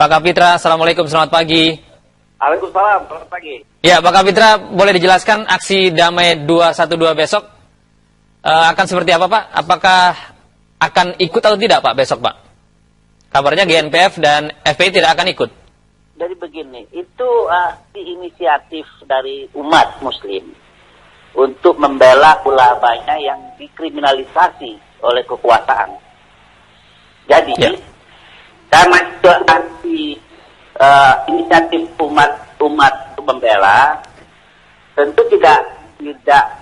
Pak Kapitra, Assalamualaikum, selamat pagi. Waalaikumsalam, selamat pagi. Ya, Pak Kapitra, boleh dijelaskan aksi damai 212 besok akan seperti apa, Pak? Apakah akan ikut atau tidak, Pak, besok, Pak? Kabarnya GNPF dan FPI tidak akan ikut. Jadi begini, itu inisiatif dari umat muslim untuk membela ulamanya yang dikriminalisasi oleh kekuasaan. Jadi, karena itu inisiatif umat untuk membela, tentu tidak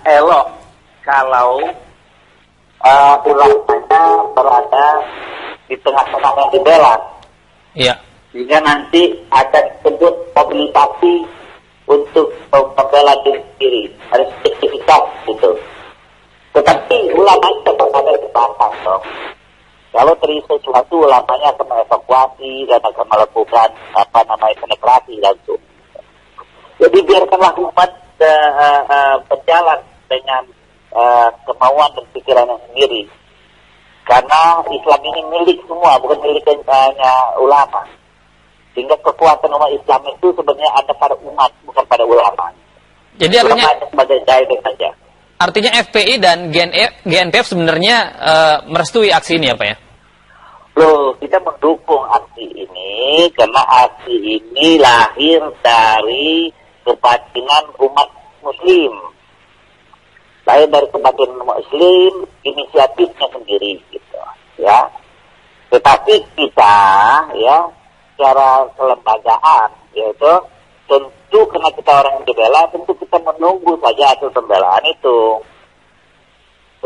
elok kalau ulamanya berada di tengah-tengah yang dibela. Iya. Sehingga nanti akan disebut mobilisasi untuk membela diri sendiri. Ada sertifikat gitu. Tetapi ulamanya tetap ada di belakang dong. Kalau terjadi sesuatu, ulamanya akan mengevakuasi dan akan melakukan penetrasi langsung. Jadi biarkanlah umat berjalan dengan kemauan dan pikirannya sendiri. Karena Islam ini milik semua, bukan milik hanya ulama. Sehingga kekuatan umat Islam itu sebenarnya ada pada umat, bukan pada ulama. Jadi artinya sebagai guide saja. Artinya FPI dan GNPF sebenarnya merestui aksi ini, apa ya? Loh, kita mendukung aksi ini karena aksi ini lahir dari kebatinan umat Muslim. Lahir dari kebatinan umat Muslim, inisiatifnya sendiri, gitu, ya. Tetapi kita, ya, secara kelembagaan, yaitu tentu karena kita orang yang dibela, tentu kita menunggu saja hasil pembelaan itu.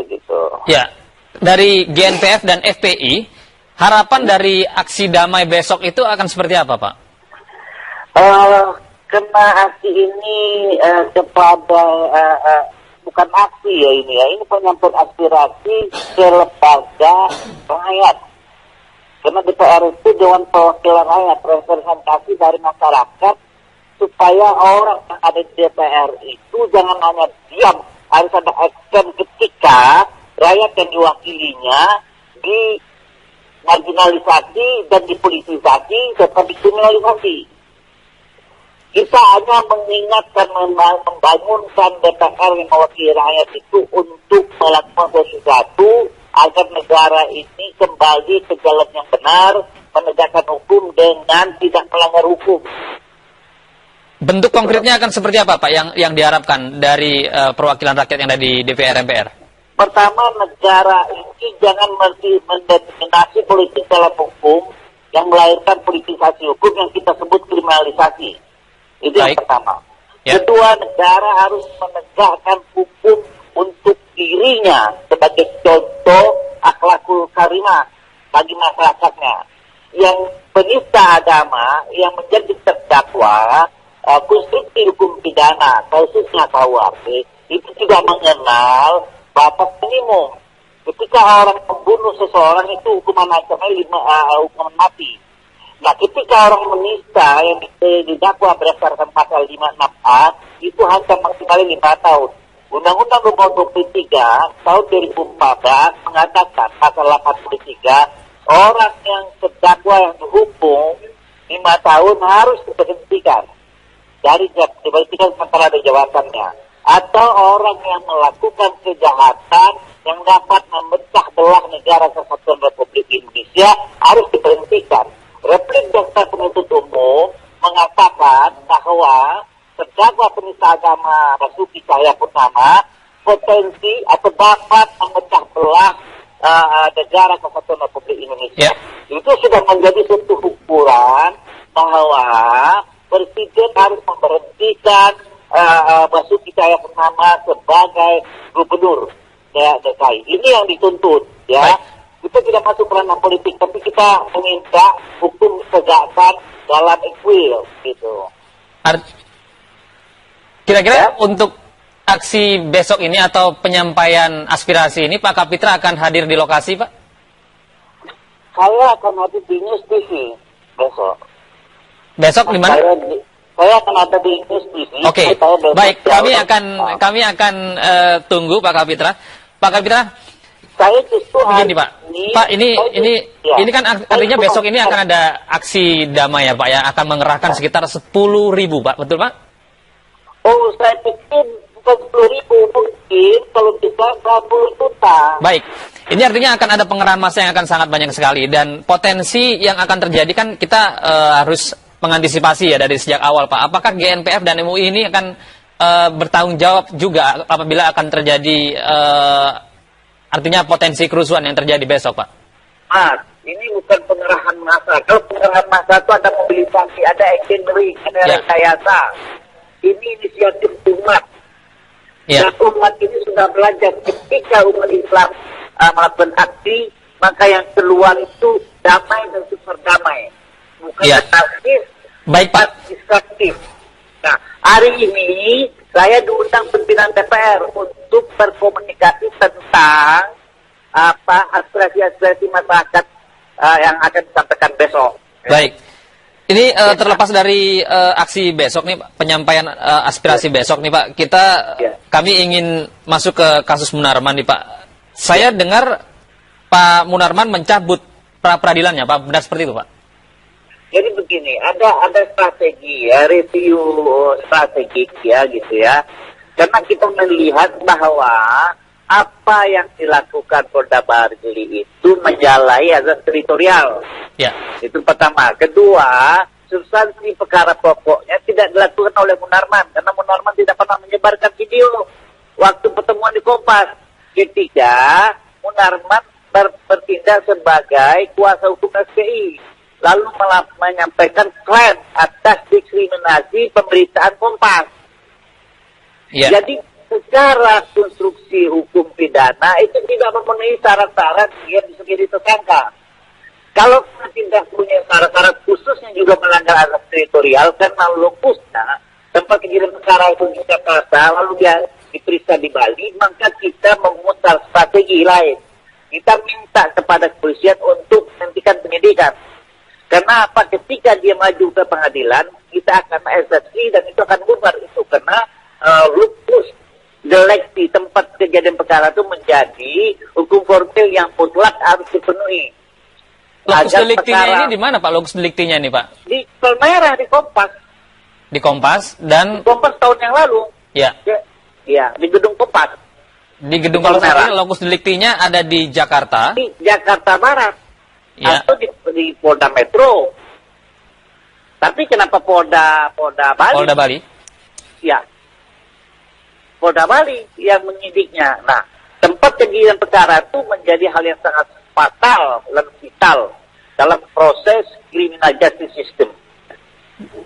Begitu. Ya, dari GNPF dan FPI, harapan dari aksi damai besok itu akan seperti apa, Pak? Karena aksi ini kepada bukan aksi ya ini penyampaian aspirasi ke lembaga rakyat. Karena DPR itu Dewan Perwakilan Rakyat, representasi dari masyarakat, supaya orang yang ada di DPR itu jangan hanya diam, harus ada action ketika rakyat yang diwakilinya dimarginalisasi dan dipolitisasi serta dikriminalisasi. Kita hanya mengingatkan, membangunkan DPR yang mewakili rakyat itu untuk melakukan sesuatu agar negara ini kembali ke jalan yang benar, menegakkan hukum dengan tidak melanggar hukum. Bentuk konkretnya akan seperti apa, Pak, yang diharapkan dari perwakilan rakyat yang ada di DPR MPR? Pertama, negara ini jangan mendeterminasi politik dalam hukum yang melahirkan politisasi hukum yang kita sebut kriminalisasi. Itu yang pertama. Ya. Kedua, negara harus menegakkan hukum untuk dirinya sebagai contoh akhlakul karimah bagi masyarakatnya. Yang penista agama yang menjadi terdakwa konstruksi hukum pidana, khususnya KUHP, itu juga mengenal batas minimum. Ketika orang membunuh seseorang itu hukuman ancamannya hukuman mati. Nah, ketika orang menista yang didakwa berdasarkan pasal 56A itu ancam maksimal 5 tahun. Undang-Undang Nomor 23 tahun 2014 mengatakan pasal 83 orang yang terdakwa yang dihukum 5 tahun harus diberhentikan diberhentikan sementara dari jabatannya. Atau orang yang melakukan kejahatan yang dapat memecah belah negara Kesatuan Republik Indonesia harus diberhentikan. Replik Jaksa Penuntut Umum mengatakan bahwa terdakwa penista agama Basuki Cahayapurnama potensi atau dapat memecah belah negara Kesatuan Republik Indonesia. Itu sudah menjadi suatu ukuran bahwa Presiden harus memberhentikan Basuki Cahayapurnama sebagai gubernur DKI. Ini yang dituntut, ya. Kita tidak masuk ranah politik, tapi kita meminta hukum tegakkan dalam equal, gitu. Kira-kira untuk aksi besok ini atau penyampaian aspirasi ini, Pak Kapitra akan hadir di lokasi, Pak? Saya akan hadir di News TV besok. Besok di mana? Saya akan ada di News TV. Oke, baik. Kami akan tunggu Pak Kapitra. Pak Kapitra, Saya justru begini Pak. Pak, ya, ini kan artinya besok ini akan ada aksi damai ya Pak ya, akan mengerahkan sekitar 10.000 Pak, betul Pak? Oh, saya pikir bukan 10.000, mungkin kalau bisa 20 juta. Baik, ini artinya akan ada pengerahan massa yang akan sangat banyak sekali, dan potensi yang akan terjadi kan kita harus mengantisipasi ya dari sejak awal Pak. Apakah GNPF dan MUI ini akan bertanggung jawab juga apabila akan terjadi artinya potensi kerusuhan yang terjadi besok Pak? Mas, ini bukan pengerahan massa. Kalau pengerahan massa itu ada mobilisasi, ada engineering, ada rekayasa. Ini inisiatif umat. Ya. Dan umat ini sudah belajar ketika umat Islam melakukan aksi, maka yang keluar itu damai dan super damai. Bukan anarkis, baik Pak. destruktif. Nah, hari ini saya diundang pimpinan DPR untuk berkomunikasi tentang aspirasi-aspirasi masyarakat yang akan disampaikan besok. Baik. Ini terlepas dari aksi besok nih, penyampaian aspirasi besok nih Pak, kami ingin masuk ke kasus Munarman nih Pak. Saya dengar Pak Munarman mencabut pra peradilannya Pak, benar seperti itu Pak? Jadi begini, ada strategi ya, review strategik ya gitu ya. Karena kita melihat bahwa apa yang dilakukan Polda Barjeli itu menyalahi azas teritorial. Ya. Itu pertama. Kedua, substansi perkara pokoknya tidak dilakukan oleh Munarman, karena Munarman tidak pernah menyebarkan video waktu pertemuan di Kompas. Ketiga, Munarman bertindak sebagai kuasa hukum SPI. Lalu menyampaikan klaim atas diskriminasi pemberitaan Kompas. Ya. Jadi secara konstruksi hukum pidana itu tidak memenuhi syarat-syarat dia bisa jadi tersangka. Kalau tidak punya syarat-syarat khususnya juga melanggar azas teritorial karena lokusnya tempat kejadian perkara itu di Jakarta lalu dia diperiksa di Bali, maka kita memutar strategi lain. Kita minta kepada kepolisian untuk menghentikan penyidikan. Karena apa? Ketika dia maju ke pengadilan, kita akan eksepsi dan itu akan bubar itu karena lupus deleksi tempat kejadian perkara itu menjadi hukum formil yang mutlak harus dipenuhi. Lokus deliktinya ini di mana Pak? Lokus deliktinya ini Pak? Di Palmerah, di Kompas. Di Kompas dan? Di Kompas tahun yang lalu. Ya. Ya, di gedung Kompas. Di gedung Kompas ini lokus deliktinya ada di Jakarta. Di Jakarta Barat. Ya. Atau di Polda Metro. Tapi kenapa Polda Bali? Polda Bali. Ya. Polda Bali yang menyidiknya. Nah, tempat kejadian perkara itu menjadi hal yang sangat fatal dan vital dalam proses criminal justice system.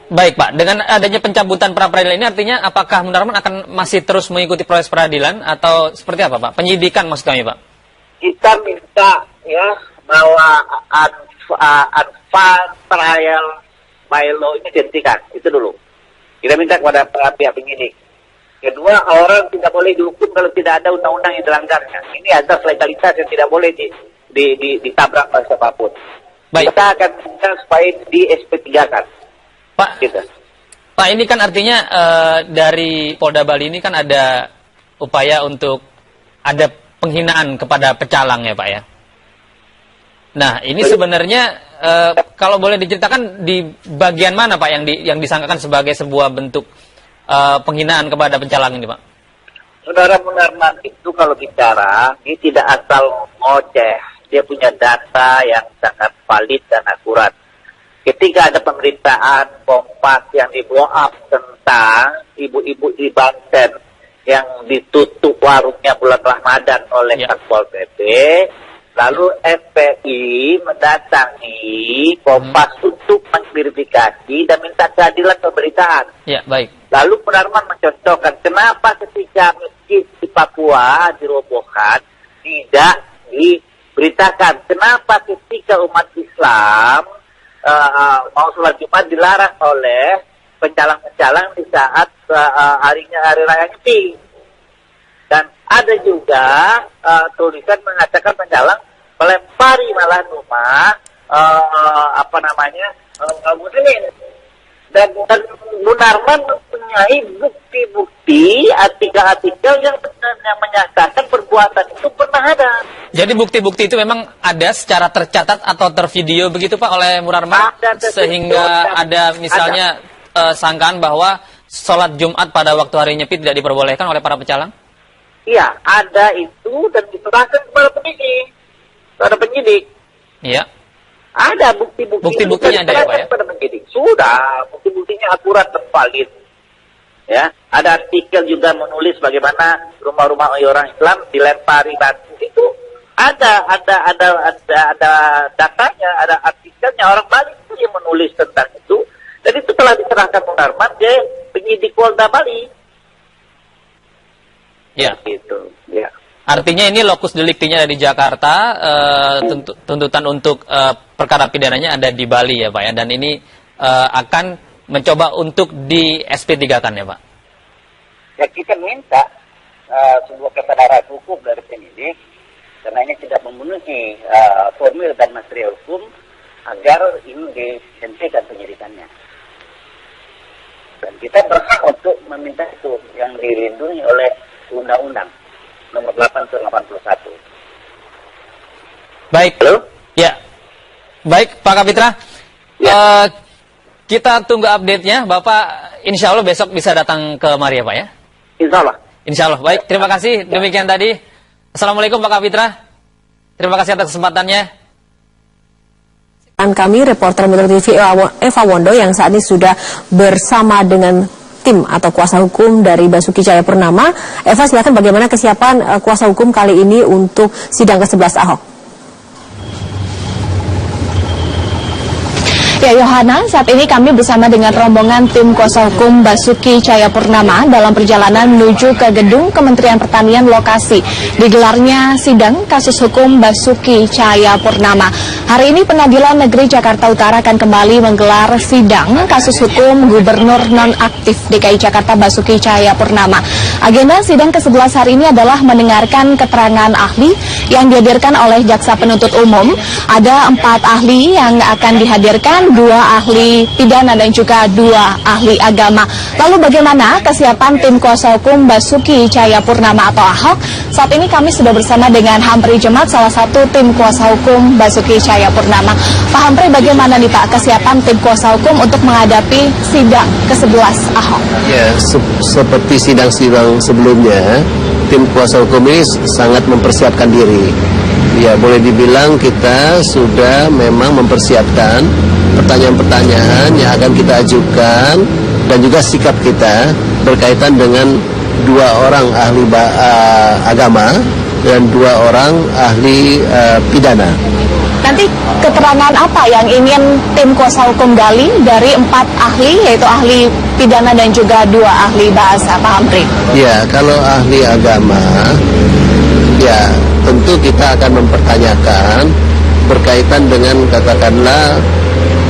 Baik Pak, dengan adanya pencabutan pra peradilan ini artinya apakah Munarman akan masih terus mengikuti proses peradilan atau seperti apa Pak? Penyidikan maksud kami Pak? Kita minta ya bahwa unfound trial by law ini dihentikan, itu dulu. Kita minta kepada pihak penyidik. Kedua, orang tidak boleh dihukum kalau tidak ada undang-undang yang dilanggarnya. Ini azas legalitas yang tidak boleh ditabrak oleh siapapun. Baik. Kita akan minta supaya di SP3 kan. Pak, gitu. Pak ini kan artinya dari Polda Bali ini kan ada upaya untuk ada penghinaan kepada pecalang ya Pak ya. Nah ini sebenarnya kalau boleh diceritakan di bagian mana Pak yang disangkakan sebagai sebuah bentuk penghinaan kepada pencalang ini Pak? Saudara Munarman itu kalau bicara dia tidak asal ngoceh, dia punya data yang sangat valid dan akurat. Ketika ada pemberitaan Kompas yang di-blow up tentang ibu-ibu di Banten yang ditutup warungnya bulan Ramadan oleh Satpol PP, lalu FPI mendatangi Kompas untuk mengverifikasi dan minta keadilan pemberitaan. Ya, baik. Lalu Munarman mencontohkan kenapa ketika masjid di Papua dirobohkan tidak diberitakan. Kenapa ketika umat Islam mau sholat Jumat dilarang oleh pencalang-pencalang di saat hari raya Nyepi. Dan ada juga tulisan mengatakan pencalang melempari malah rumah muslimin. Dan Munarman mempunyai bukti-bukti artikel-artikel yang menyatakan perbuatan itu pernah ada. Jadi bukti-bukti itu memang ada secara tercatat atau tervideo begitu Pak oleh Murarman, sehingga ada misalnya sangkaan bahwa sholat Jumat pada waktu hari Nyepi tidak diperbolehkan oleh para pecalang? Iya, ada itu dan diserahkan kepada penyidik. Iya. Ada bukti-bukti. Bukti-buktinya ada ya Pak ya? Kepada penyidik. Sudah, bukti-buktinya akurat dan valid. Ya, ada artikel juga menulis bagaimana rumah-rumah orang Islam dilempari batu. Itu ada datanya, ada artikelnya, orang Bali itu yang menulis tentang itu. Dan itu telah diserahkan Munarman ke penyidik Polda Bali. Ya. Gitu. Ya. Artinya ini lokus deliktinya ada di Jakarta, tuntutan untuk perkara pidananya ada di Bali ya Pak ya, dan ini akan mencoba untuk di SP3-kan ya Pak? Ya kita minta sebuah kesadaran hukum dari penyidik, karena ini tidak memenuhi formil dan material hukum, agar ini dihentikan penyidikannya. Dan kita berhak untuk meminta itu yang dilindungi oleh Undang-Undang nomor 8 tahun 81. Baik. Halo? Ya. Baik, Pak Kapitra. Ya. Kita tunggu update-nya. Bapak insya Allah besok bisa datang ke mari ya Pak ya? Insya Allah. Insya Allah. Baik, terima kasih. Demikian tadi. Assalamualaikum Pak Kapitra. Terima kasih atas kesempatannya. Kami, reporter Metro TV Eva Wondo yang saat ini sudah bersama dengan tim atau kuasa hukum dari Basuki Cahayapurnama. Eva, silakan bagaimana kesiapan kuasa hukum kali ini untuk sidang ke-11 Ahok? Ya Yohana, saat ini kami bersama dengan rombongan tim kuasa hukum Basuki Cahayapurnama dalam perjalanan menuju ke gedung Kementerian Pertanian lokasi digelarnya sidang kasus hukum Basuki Cahayapurnama. Hari ini Pengadilan Negeri Jakarta Utara akan kembali menggelar sidang kasus hukum Gubernur nonaktif DKI Jakarta Basuki Cahayapurnama. Agenda sidang ke-11 hari ini adalah mendengarkan keterangan ahli yang dihadirkan oleh Jaksa Penuntut Umum. Ada 4 ahli yang akan dihadirkan, 2 ahli pidana dan juga 2 ahli agama. Lalu bagaimana kesiapan tim kuasa hukum Basuki Cahayapurnama atau Ahok? Saat ini kami sudah bersama dengan Hampri Jemat, salah satu tim kuasa hukum Basuki Cahayapurnama. Pak Hampri, bagaimana nih Pak kesiapan tim kuasa hukum untuk menghadapi sidang ke-11 Ahok? Ya, seperti sidang-sidang sebelumnya, tim kuasa hukum ini sangat mempersiapkan diri. Ya, boleh dibilang kita sudah memang mempersiapkan pertanyaan-pertanyaan yang akan kita ajukan dan juga sikap kita berkaitan dengan 2 orang ahli agama dan 2 orang ahli pidana. Nanti keterangan apa yang ingin tim kuasa hukum gali dari 4 ahli, yaitu ahli pidana dan juga 2 ahli bahasa, Pak Hampri? Ya, kalau ahli agama, ya tentu kita akan mempertanyakan berkaitan dengan katakanlah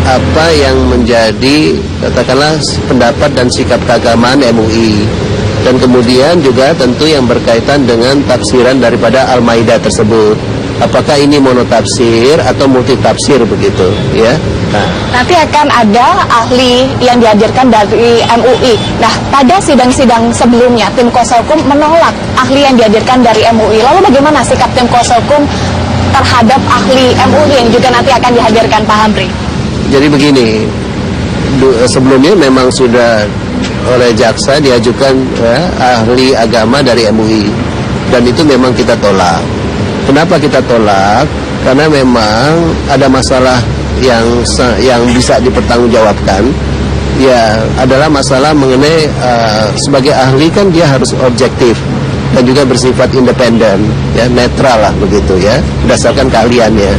apa yang menjadi katakanlah pendapat dan sikap keagamaan MUI, dan kemudian juga tentu yang berkaitan dengan tafsiran daripada Al-Maidah tersebut. Apakah ini monotafsir atau multitafsir begitu, ya? Nanti akan ada ahli yang dihadirkan dari MUI. Nah, pada sidang-sidang sebelumnya tim kuasa hukum menolak ahli yang dihadirkan dari MUI. Lalu bagaimana sikap tim kuasa hukum terhadap ahli MUI yang juga nanti akan dihadirkan, Pak Hampri? Jadi begini, sebelumnya memang sudah oleh jaksa diajukan ahli agama dari MUI, dan itu memang kita tolak. Kenapa kita tolak? Karena memang ada masalah yang bisa dipertanggungjawabkan. Ya, adalah masalah mengenai sebagai ahli kan dia harus objektif dan juga bersifat independen, ya, netral lah begitu ya, berdasarkan keahliannya.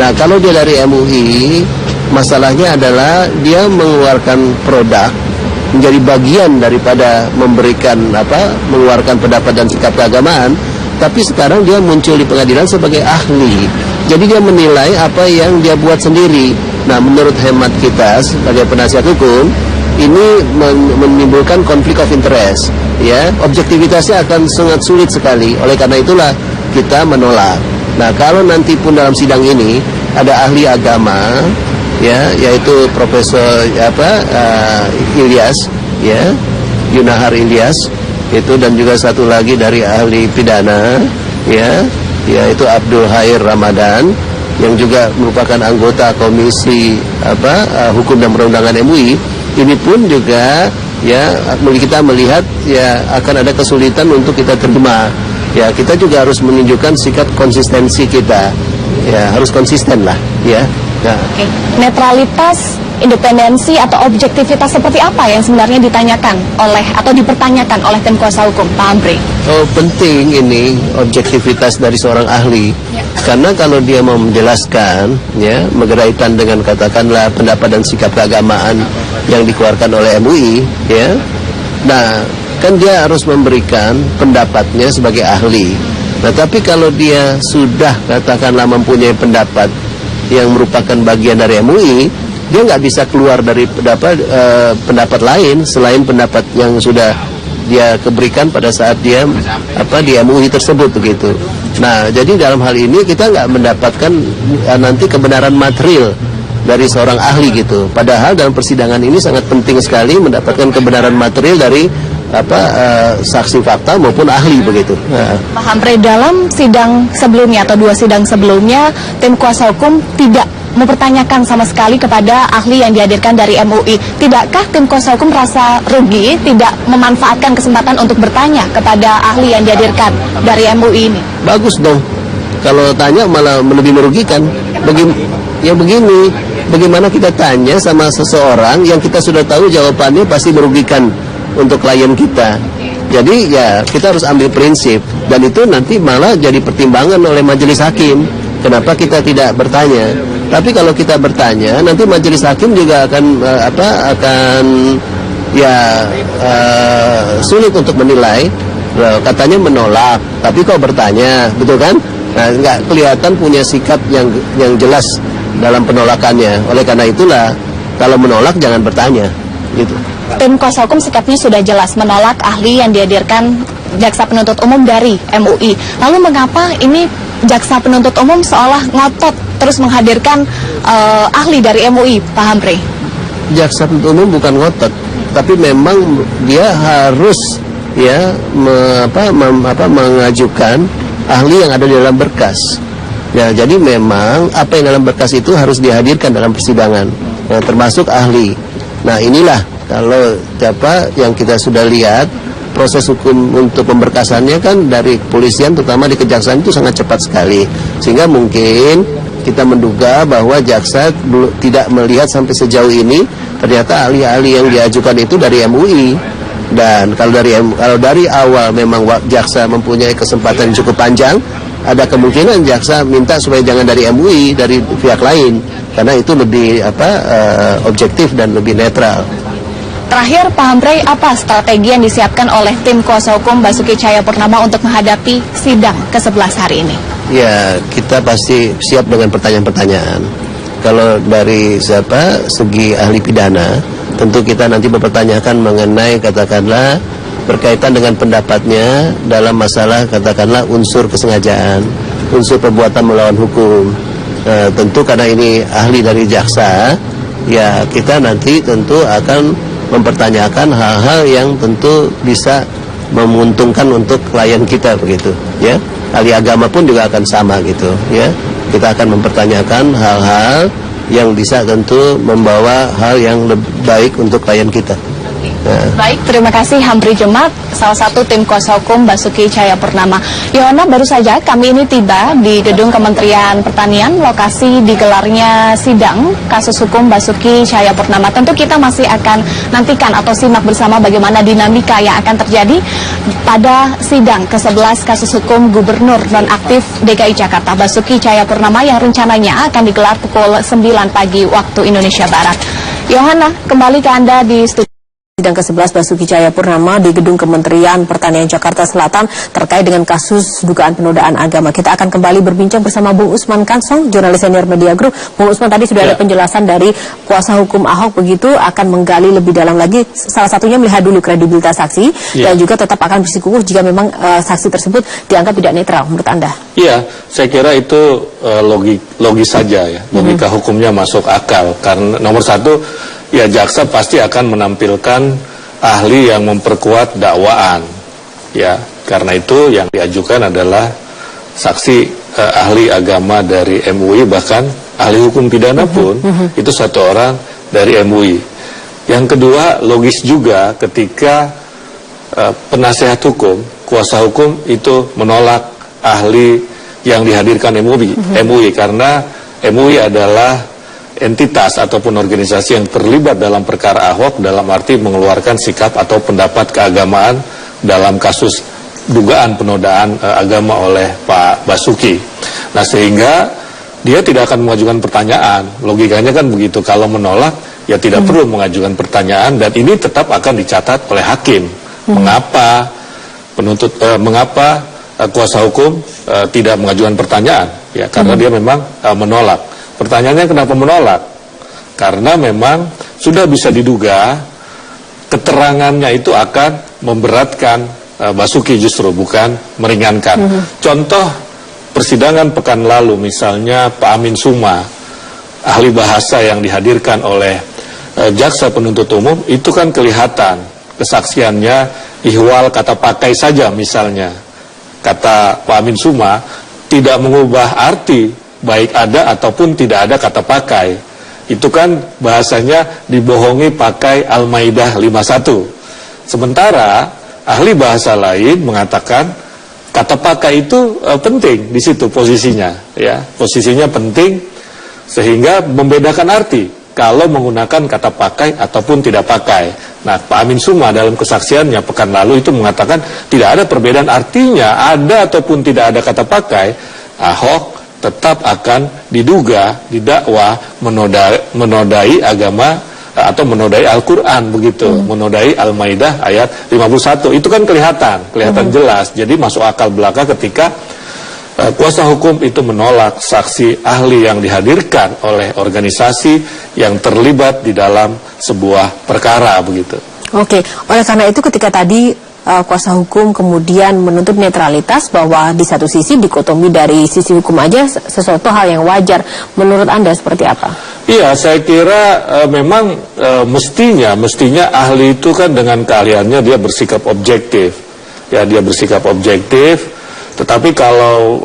Nah, kalau dia dari MUI, masalahnya adalah dia mengeluarkan produk menjadi bagian daripada mengeluarkan pendapat dan sikap keagamaan. Tapi sekarang dia muncul di pengadilan sebagai ahli. Jadi dia menilai apa yang dia buat sendiri. Nah, menurut hemat kita sebagai penasihat hukum, ini menimbulkan konflik of interest. Ya, objektivitasnya akan sangat sulit sekali. Oleh karena itulah kita menolak. Nah, kalau nanti pun dalam sidang ini ada ahli agama, ya, yaitu Profesor Ilyas, ya, Yunahar Ilyas itu, dan juga satu lagi dari ahli pidana, ya, yaitu Abdul Khair Ramadan, yang juga merupakan anggota Komisi Hukum dan Perundangan MUI. Ini pun juga ya kita melihat ya akan ada kesulitan untuk kita terima. Ya, kita juga harus menunjukkan sikap konsistensi kita. Ya, harus konsisten lah, ya. Nah. Oke. Netralitas, independensi atau objektivitas seperti apa yang sebenarnya ditanyakan oleh atau dipertanyakan oleh tim kuasa hukum, Pak Hamfrey? Oh, penting ini objektivitas dari seorang ahli. Ya. Karena kalau dia mau menjelaskan, ya, berkaitan dengan katakanlah pendapat dan sikap keagamaan yang dikeluarkan oleh MUI, ya. Nah, kan dia harus memberikan pendapatnya sebagai ahli. Nah, tapi kalau dia sudah katakanlah mempunyai pendapat yang merupakan bagian dari MUI, dia nggak bisa keluar dari pendapat lain selain pendapat yang sudah dia berikan pada saat dia di MUI tersebut begitu. Nah, jadi dalam hal ini kita nggak mendapatkan nanti kebenaran material dari seorang ahli gitu. Padahal dalam persidangan ini sangat penting sekali mendapatkan kebenaran material dari saksi fakta maupun ahli begitu. Nah. Pak Hamfrey, dalam sidang sebelumnya atau 2 sidang sebelumnya, tim kuasa hukum tidak mempertanyakan sama sekali kepada ahli yang dihadirkan dari MUI. Tidakkah tim kuasa hukum merasa rugi tidak memanfaatkan kesempatan untuk bertanya kepada ahli yang dihadirkan dari MUI ini? Bagus dong. Kalau tanya malah lebih merugikan. Begini, bagaimana kita tanya sama seseorang yang kita sudah tahu jawabannya pasti merugikan untuk klien kita. Jadi ya kita harus ambil prinsip, dan itu nanti malah jadi pertimbangan oleh majelis hakim. Kenapa kita tidak bertanya? Tapi kalau kita bertanya, nanti majelis hakim juga akan sulit untuk menilai. Katanya menolak, tapi kok bertanya, betul kan? Nah, nggak kelihatan punya sikap yang jelas dalam penolakannya. Oleh karena itulah, kalau menolak jangan bertanya, gitu. Tim kuasa hukum sikapnya sudah jelas menolak ahli yang dihadirkan jaksa penuntut umum dari MUI. Lalu mengapa ini jaksa penuntut umum seolah ngotot terus menghadirkan ahli dari MUI, Pak Hamfrey? Jaksa penuntut umum bukan ngotot, tapi memang dia harus ya mengajukan ahli yang ada di dalam berkas. Ya, jadi memang apa yang dalam berkas itu harus dihadirkan dalam persidangan, termasuk ahli. Nah, inilah kalau yang kita sudah lihat proses hukum untuk pemberkasannya kan dari kepolisian terutama di kejaksaan itu sangat cepat sekali, sehingga mungkin kita menduga bahwa jaksa tidak melihat sampai sejauh ini ternyata ahli-ahli yang diajukan itu dari MUI. Dan kalau dari awal memang jaksa mempunyai kesempatan cukup panjang, ada kemungkinan jaksa minta supaya jangan dari MUI, dari pihak lain, karena itu lebih objektif dan lebih netral. Terakhir, Pak Hamfrey, apa strategi yang disiapkan oleh tim kuasa hukum Basuki Cahayapurnama untuk menghadapi sidang ke-11 hari ini? Ya, kita pasti siap dengan pertanyaan-pertanyaan. Kalau dari segi ahli pidana, tentu kita nanti mempertanyakan mengenai katakanlah berkaitan dengan pendapatnya dalam masalah katakanlah unsur kesengajaan, unsur perbuatan melawan hukum. Tentu karena ini ahli dari jaksa, ya kita nanti tentu akan mempertanyakan hal-hal yang tentu bisa menguntungkan untuk klien kita begitu, ya. Ahli agama pun juga akan sama gitu, ya. Kita akan mempertanyakan hal-hal yang bisa tentu membawa hal yang lebih baik untuk klien kita. Baik, terima kasih Hamfrey Jemat, salah satu tim kuasa hukum Basuki Cahayapurnama. Yohana, baru saja kami ini tiba di gedung Kementerian Pertanian, lokasi digelarnya sidang kasus hukum Basuki Cahayapurnama. Tentu kita masih akan nantikan atau simak bersama bagaimana dinamika yang akan terjadi pada sidang ke-11 kasus hukum Gubernur nonaktif DKI Jakarta Basuki Cahayapurnama yang rencananya akan digelar pukul 9 pagi waktu Indonesia Barat. Yohana, kembali ke Anda di studio. Sidang ke-11 Basuki Cahayapurnama di gedung Kementerian Pertanian Jakarta Selatan terkait dengan kasus dugaan penodaan agama. Kita akan kembali berbincang bersama Bung Usman Kansong, jurnalis senior Media Group. Bung Usman, tadi sudah ada penjelasan dari kuasa hukum Ahok, begitu akan menggali lebih dalam lagi. Salah satunya melihat dulu kredibilitas saksi dan juga tetap akan bersikukuh jika memang saksi tersebut dianggap tidak netral menurut Anda. Iya, saya kira itu logis saja ya. Logika hukumnya masuk akal karena nomor satu, ya jaksa pasti akan menampilkan ahli yang memperkuat dakwaan. Ya, karena itu yang diajukan adalah saksi ahli agama dari MUI, bahkan ahli hukum pidana pun itu satu orang dari MUI. Yang kedua, logis juga ketika penasehat hukum, kuasa hukum itu menolak ahli yang dihadirkan MUI karena MUI adalah entitas ataupun organisasi yang terlibat dalam perkara Ahok dalam arti mengeluarkan sikap atau pendapat keagamaan dalam kasus dugaan penodaan agama oleh Pak Basuki. Nah, sehingga dia tidak akan mengajukan pertanyaan. Logikanya kan begitu. Kalau menolak, ya tidak perlu mengajukan pertanyaan, dan ini tetap akan dicatat oleh hakim. Mengapa kuasa hukum tidak mengajukan pertanyaan? Ya, karena dia memang menolak. Pertanyaannya kenapa menolak? Karena memang sudah bisa diduga keterangannya itu akan memberatkan Basuki, justru bukan meringankan. Contoh persidangan pekan lalu, misalnya Pak Amin Suma, ahli bahasa yang dihadirkan oleh jaksa penuntut umum, itu kan kelihatan kesaksiannya ihwal kata pakai saja. Misalnya kata Pak Amin Suma tidak mengubah arti baik ada ataupun tidak ada kata pakai. Itu kan bahasanya dibohongi pakai Al-Maidah 51. Sementara ahli bahasa lain mengatakan kata pakai itu penting di situ posisinya, ya, posisinya penting sehingga membedakan arti kalau menggunakan kata pakai ataupun tidak pakai. Nah, Pak Amin Suma dalam kesaksiannya pekan lalu itu mengatakan tidak ada perbedaan artinya, ada ataupun tidak ada kata pakai, Ahok tetap akan didakwa menodai agama atau menodai Al-Quran, begitu, menodai Al-Maidah ayat 51. Itu kan kelihatan jelas. Jadi masuk akal belaka ketika kuasa hukum itu menolak saksi ahli yang dihadirkan oleh organisasi yang terlibat di dalam sebuah perkara, begitu. Oke, oleh karena itu ketika tadi kuasa hukum kemudian menuntut netralitas, bahwa di satu sisi dikotomi dari sisi hukum aja sesuatu hal yang wajar, menurut Anda seperti apa? Iya, saya kira memang mestinya ahli itu kan dengan keahliannya dia bersikap objektif. Ya, dia bersikap objektif, tetapi kalau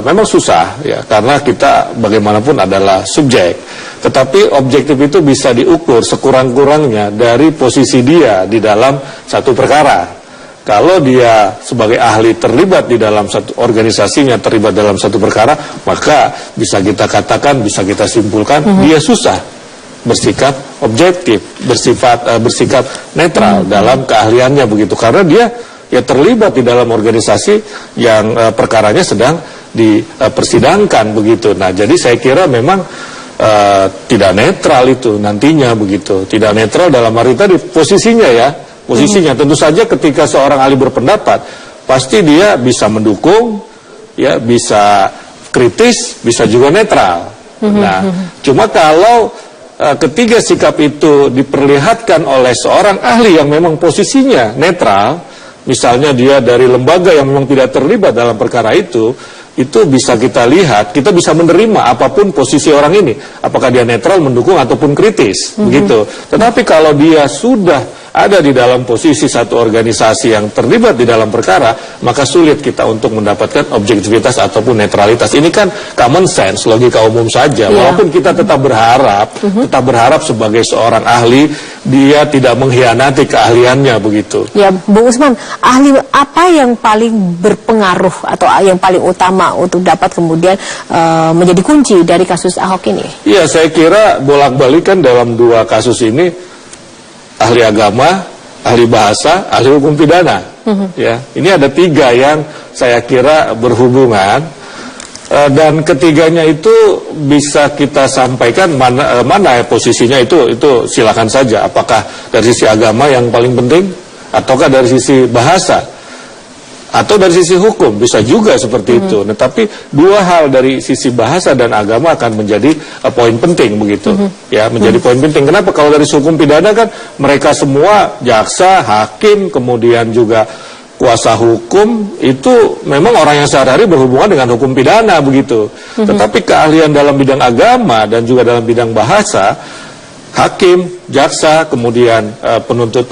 memang susah ya, karena kita bagaimanapun adalah subjek. Tetapi objektif itu bisa diukur sekurang-kurangnya dari posisi dia di dalam satu perkara. Kalau dia sebagai ahli terlibat di dalam satu organisasinya, terlibat dalam satu perkara, maka bisa kita katakan, bisa kita simpulkan, dia susah bersikap objektif, bersikap netral dalam keahliannya, begitu. Karena dia ya terlibat di dalam organisasi yang perkaranya sedang dipersidangkan, begitu. Nah, jadi saya kira memang tidak netral itu nantinya, begitu. Tidak netral dalam arti tadi posisinya ya. Posisinya tentu saja ketika seorang ahli berpendapat pasti dia bisa mendukung, ya, bisa kritis, bisa juga netral. Nah, cuma kalau ketiga sikap itu diperlihatkan oleh seorang ahli yang memang posisinya netral, misalnya dia dari lembaga yang memang tidak terlibat dalam perkara itu bisa kita lihat, kita bisa menerima apapun posisi orang ini, apakah dia netral, mendukung ataupun kritis, begitu. Tetapi kalau dia sudah ada di dalam posisi satu organisasi yang terlibat di dalam perkara, maka sulit kita untuk mendapatkan objektivitas ataupun netralitas. Ini kan common sense, logika umum saja. Walaupun kita tetap berharap sebagai seorang ahli dia tidak mengkhianati keahliannya, begitu. Ya, Bung Usman, ahli apa yang paling berpengaruh atau yang paling utama untuk dapat kemudian menjadi kunci dari kasus Ahok ini? Iya, saya kira bolak-balik kan dalam dua kasus ini, ahli agama, ahli bahasa, ahli hukum pidana. Ya, ini ada tiga yang saya kira berhubungan, dan ketiganya itu bisa kita sampaikan mana posisinya itu silakan saja. Apakah dari sisi agama yang paling penting, ataukah dari sisi bahasa, atau dari sisi hukum, bisa juga seperti itu. Nah, tapi dua hal dari sisi bahasa dan agama akan menjadi poin penting, begitu. Ya, menjadi poin penting. Kenapa? Kalau dari hukum pidana kan mereka semua jaksa, hakim, kemudian juga kuasa hukum itu memang orang yang sehari-hari berhubungan dengan hukum pidana, begitu. Tetapi keahlian dalam bidang agama dan juga dalam bidang bahasa hakim, jaksa, kemudian penuntut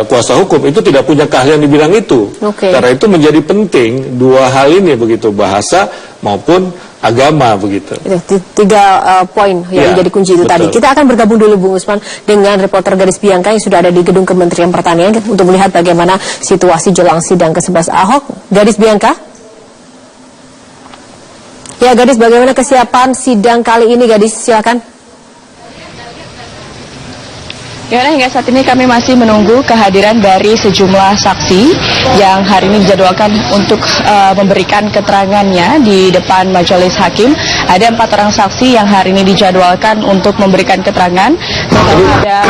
kuasa hukum itu tidak punya keahlian di bidang itu. Karena itu menjadi penting dua hal ini begitu, bahasa maupun agama begitu. Itu tiga poin yang menjadi kunci itu tadi. Kita akan bergabung dulu Bung Usman dengan reporter Gadis Bianca yang sudah ada di gedung Kementerian Pertanian untuk melihat bagaimana situasi jelang sidang ke-11 Ahok. Gadis Bianca? Ya Gadis, bagaimana kesiapan sidang kali ini Gadis? Silakan. Ya, hingga saat ini kami masih menunggu kehadiran dari sejumlah saksi yang hari ini dijadwalkan untuk memberikan keterangannya di depan majelis hakim. Ada 4 orang saksi yang hari ini dijadwalkan untuk memberikan keterangan. Ada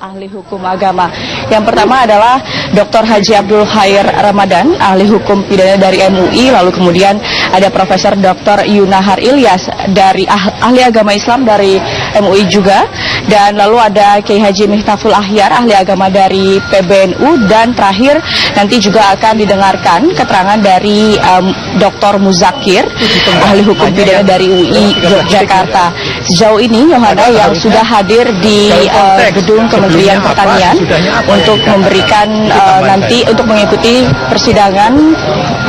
ahli hukum agama. Yang pertama adalah Dr. Haji Abdul Khair Ramadan, ahli hukum pidana dari MUI, lalu kemudian ada Profesor Dr. Yunahar Ilyas dari ahli agama Islam dari MUI juga, dan lalu ada Kiai Haji Miftahul Ahyar, ahli agama dari PBNU, dan terakhir nanti juga akan didengarkan keterangan dari Dr. Muzakir, ahli hukum pidana dari UI Yogyakarta. Sejauh ini Yohana yang sudah hadir di gedung Kementerian Pertanian untuk memberikan nanti untuk mengikuti persidangan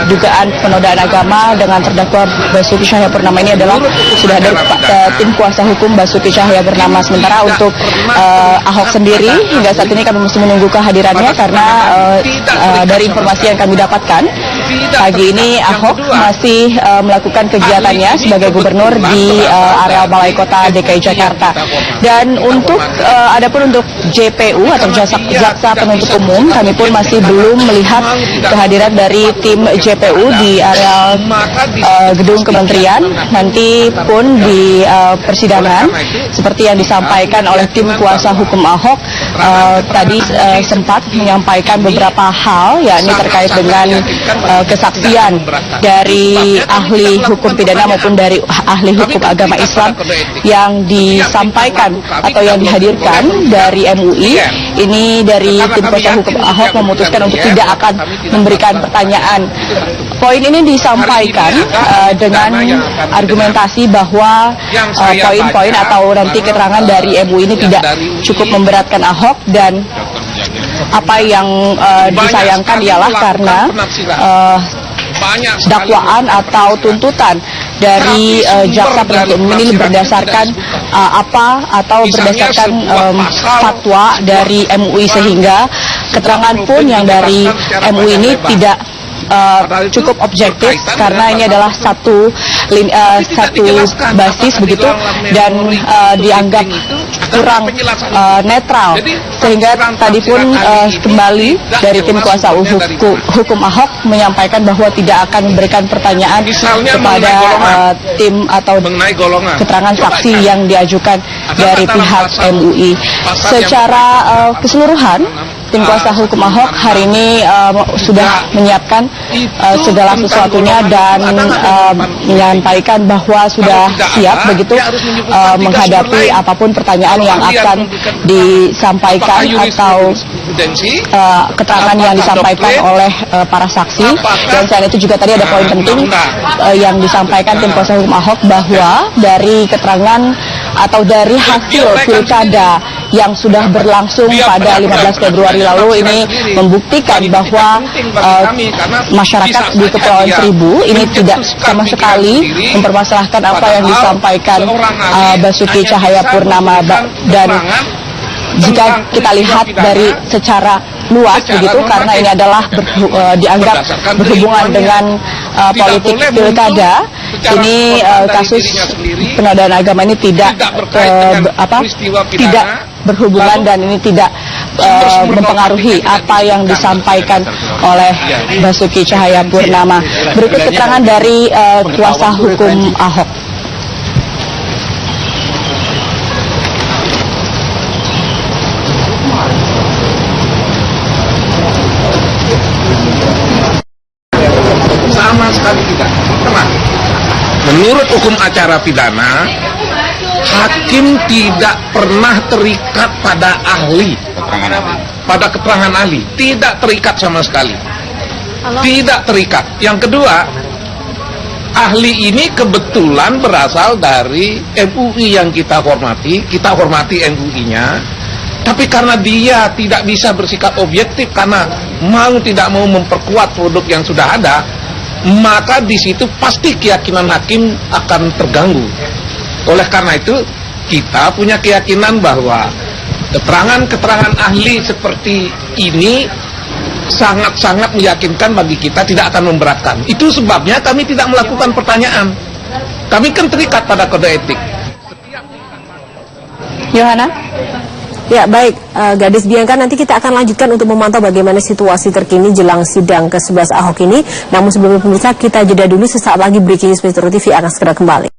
dugaan penodaan agama dengan terdakwa Basuki Cahayapurnama ini adalah sudah ada tim kuasa hukum Basuki Cahayapurnama. Sementara untuk Ahok sendiri hingga saat ini kami masih menunggu kehadirannya karena dari informasi yang kami dapatkan pagi ini Ahok masih melakukan kegiatannya sebagai gubernur di area Balai Kota DKI Jakarta. Dan untuk adapun untuk JPU atau jaksa penuntut umum, kami pun masih belum melihat kehadiran dari tim JPU di area gedung kementerian. Nanti pun di persidangan seperti yang disampaikan oleh tim kuasa hukum Ahok tadi sempat menyampaikan beberapa hal, yakni terkait dengan kesaksian dari ahli hukum pidana maupun dari ahli hukum agama Islam yang disampaikan atau yang dihadirkan dari MUI. Ini dari tim kuasa hukum Ahok memutuskan untuk tidak akan memberikan pertanyaan. Poin ini disampaikan dengan argumentasi bahwa poin-poin atau nanti keterangan dari MUI ini tidak cukup memberatkan Ahok, dan apa yang disayangkan ialah karena dakwaan atau tuntutan dari jaksa penuntut umum ini berdasarkan berdasarkan fatwa dari MUI, sehingga keterangan pun yang dari MUI ini tidak cukup objektif karena ini adalah satu basis begitu, dan dianggap kurang netral, sehingga tadi pun kembali dari tim kuasa hukum Ahok menyampaikan bahwa tidak akan memberikan pertanyaan kepada tim atau keterangan saksi yang diajukan dari pihak MUI. Secara keseluruhan tim kuasa hukum Ahok hari ini sudah menyiapkan segala sesuatunya dan menyampaikan bahwa sudah siap begitu menghadapi apapun pertanyaan yang akan disampaikan atau keterangan yang disampaikan oleh para saksi. Dan selain itu juga tadi ada poin penting yang disampaikan tim kuasa hukum Ahok, bahwa dari keterangan atau dari hasil pilkada yang sudah berlangsung pada 15 Februari lalu ini membuktikan bahwa masyarakat di Kepulauan Seribu ini tidak sama sekali mempermasalahkan apa yang disampaikan Basuki Cahayapurnama. Dan jika kita lihat dari secara luas begitu, karena ini adalah dianggap berhubungan dengan politik pilkada, ini kasus penodaan agama ini tidak berhubungan dan ini tidak mempengaruhi apa yang disampaikan oleh Basuki Cahayapurnama. Berikut keterangan dari kuasa hukum Ahok. Sama sekali tidak pernah. Menurut hukum acara pidana, hakim tidak pernah terikat pada ahli, pada keterangan ahli, tidak terikat sama sekali, tidak terikat. Yang kedua, ahli ini kebetulan berasal dari MUI yang kita hormati MUI-nya, tapi karena dia tidak bisa bersikap objektif karena tidak mau memperkuat produk yang sudah ada, maka di situ pasti keyakinan hakim akan terganggu. Oleh karena itu, kita punya keyakinan bahwa keterangan-keterangan ahli seperti ini sangat-sangat meyakinkan bagi kita, tidak akan memberatkan. Itu sebabnya kami tidak melakukan pertanyaan. Kami kan terikat pada kode etik. Yohana? Ya baik, Gadis Bianca, nanti kita akan lanjutkan untuk memantau bagaimana situasi terkini jelang sidang ke-11 Ahok ini. Namun sebelumnya pemirsa, kita jeda dulu, sesaat lagi Breaking News Metro TV akan segera kembali.